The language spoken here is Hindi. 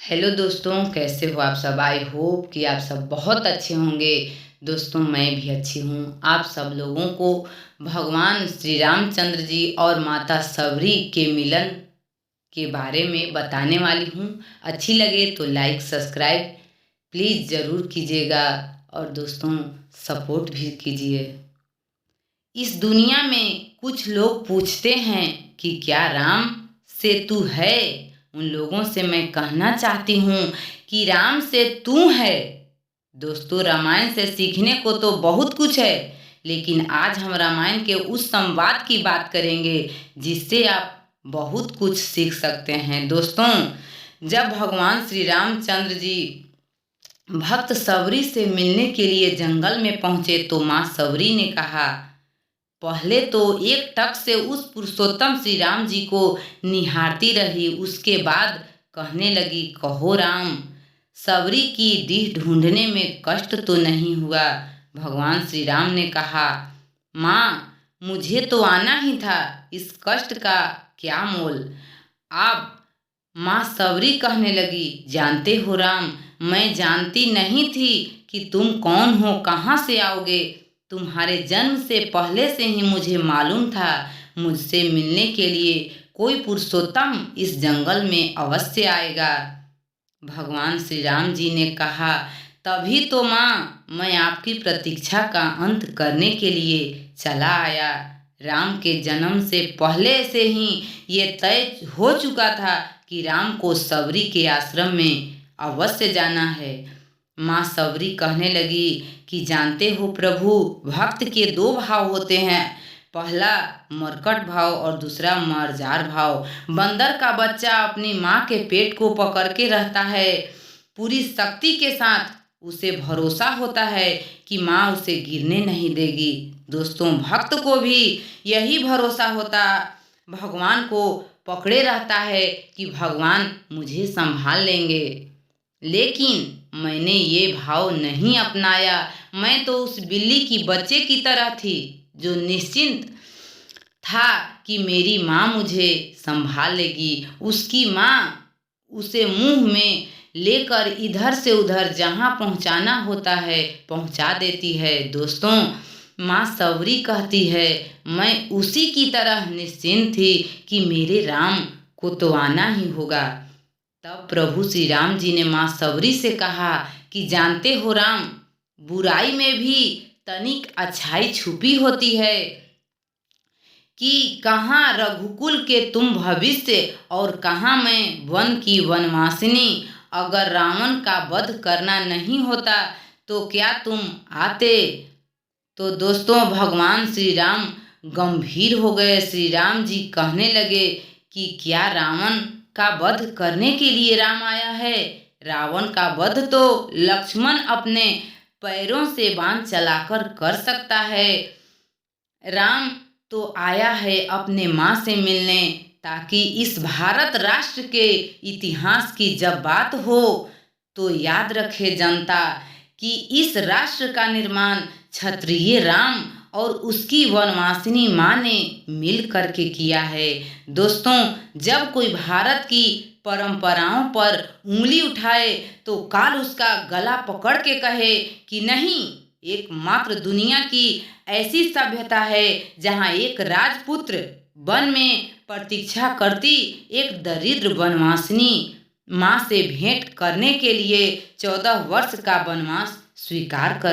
हेलो दोस्तों, कैसे हो आप सब। आई होप कि आप सब बहुत अच्छे होंगे। दोस्तों, मैं भी अच्छी हूँ। आप सब लोगों को भगवान श्री रामचंद्र जी और माता सबरी के मिलन के बारे में बताने वाली हूँ। अच्छी लगे तो लाइक सब्सक्राइब प्लीज़ ज़रूर कीजिएगा और दोस्तों सपोर्ट भी कीजिए। इस दुनिया में कुछ लोग पूछते हैं कि क्या राम से तू है। उन लोगों से मैं कहना चाहती हूँ कि राम से तू है। दोस्तों, रामायण से सीखने को तो बहुत कुछ है, लेकिन आज हम रामायण के उस संवाद की बात करेंगे जिससे आप बहुत कुछ सीख सकते हैं। दोस्तों, जब भगवान श्री रामचंद्र जी भक्त सबरी से मिलने के लिए जंगल में पहुंचे तो माँ सबरी ने कहा, पहले तो एक टक से उस पुरुषोत्तम श्री राम जी को निहारती रही। उसके बाद कहने लगी, कहो राम, सबरी की डीह ढूंढने में कष्ट तो नहीं हुआ। भगवान श्री राम ने कहा, माँ, मुझे तो आना ही था, इस कष्ट का क्या मोल। आप माँ सबरी कहने लगी, जानते हो राम, मैं जानती नहीं थी कि तुम कौन हो, कहाँ से आओगे। तुम्हारे जन्म से पहले से ही मुझे मालूम था मुझसे मिलने के लिए कोई पुरुषोत्तम इस जंगल में अवश्य आएगा। भगवान श्री राम जी ने कहा, तभी तो माँ, मैं आपकी प्रतीक्षा का अंत करने के लिए चला आया। राम के जन्म से पहले से ही ये तय हो चुका था कि राम को सबरी के आश्रम में अवश्य जाना है। माँ सबरी कहने लगी कि जानते हो प्रभु, भक्त के दो भाव होते हैं, पहला मरकट भाव और दूसरा मर्जार भाव। बंदर का बच्चा अपनी माँ के पेट को पकड़ के रहता है। पूरी शक्ति के साथ उसे भरोसा होता है कि माँ उसे गिरने नहीं देगी। दोस्तों, भक्त को भी यही भरोसा होता, भगवान को पकड़े रहता है कि भगवान मुझे संभाल लेंगे। लेकिन मैंने ये भाव नहीं अपनाया। मैं तो उस बिल्ली की बच्चे की तरह थी जो निश्चिंत था कि मेरी माँ मुझे संभाल लेगी। उसकी माँ उसे मुंह में लेकर इधर से उधर जहाँ पहुँचाना होता है पहुँचा देती है। दोस्तों, माँ सबरी कहती है, मैं उसी की तरह निश्चिंत थी कि मेरे राम को तो आना ही होगा। तब प्रभु श्री राम जी ने माँ सबरी से कहा कि जानते हो राम, बुराई में भी तनिक अच्छाई छुपी होती है कि कहाँ रघुकुल के तुम भविष्य और कहाँ मैं वन की वनवासिनी। अगर रावण का वध करना नहीं होता तो क्या तुम आते। तो दोस्तों, भगवान श्री राम गंभीर हो गए। श्री राम जी कहने लगे कि क्या रावण का वध करने के लिए राम आया है। रावण का वध तो लक्ष्मण अपने पैरों से बाण चलाकर कर सकता है। राम तो आया है अपने माँ से मिलने, ताकि इस भारत राष्ट्र के इतिहास की जब बात हो तो याद रखे जनता कि इस राष्ट्र का निर्माण क्षत्रिय राम और उसकी वनवासिनी माँ ने मिल करके किया है। दोस्तों, जब कोई भारत की परंपराओं पर उंगली उठाए तो काल उसका गला पकड़ के कहे कि नहीं, एकमात्र दुनिया की ऐसी सभ्यता है जहाँ एक राजपुत्र वन में प्रतीक्षा करती एक दरिद्र वनवासिनी माँ से भेंट करने के लिए 14 वर्ष का वनवास स्वीकार कर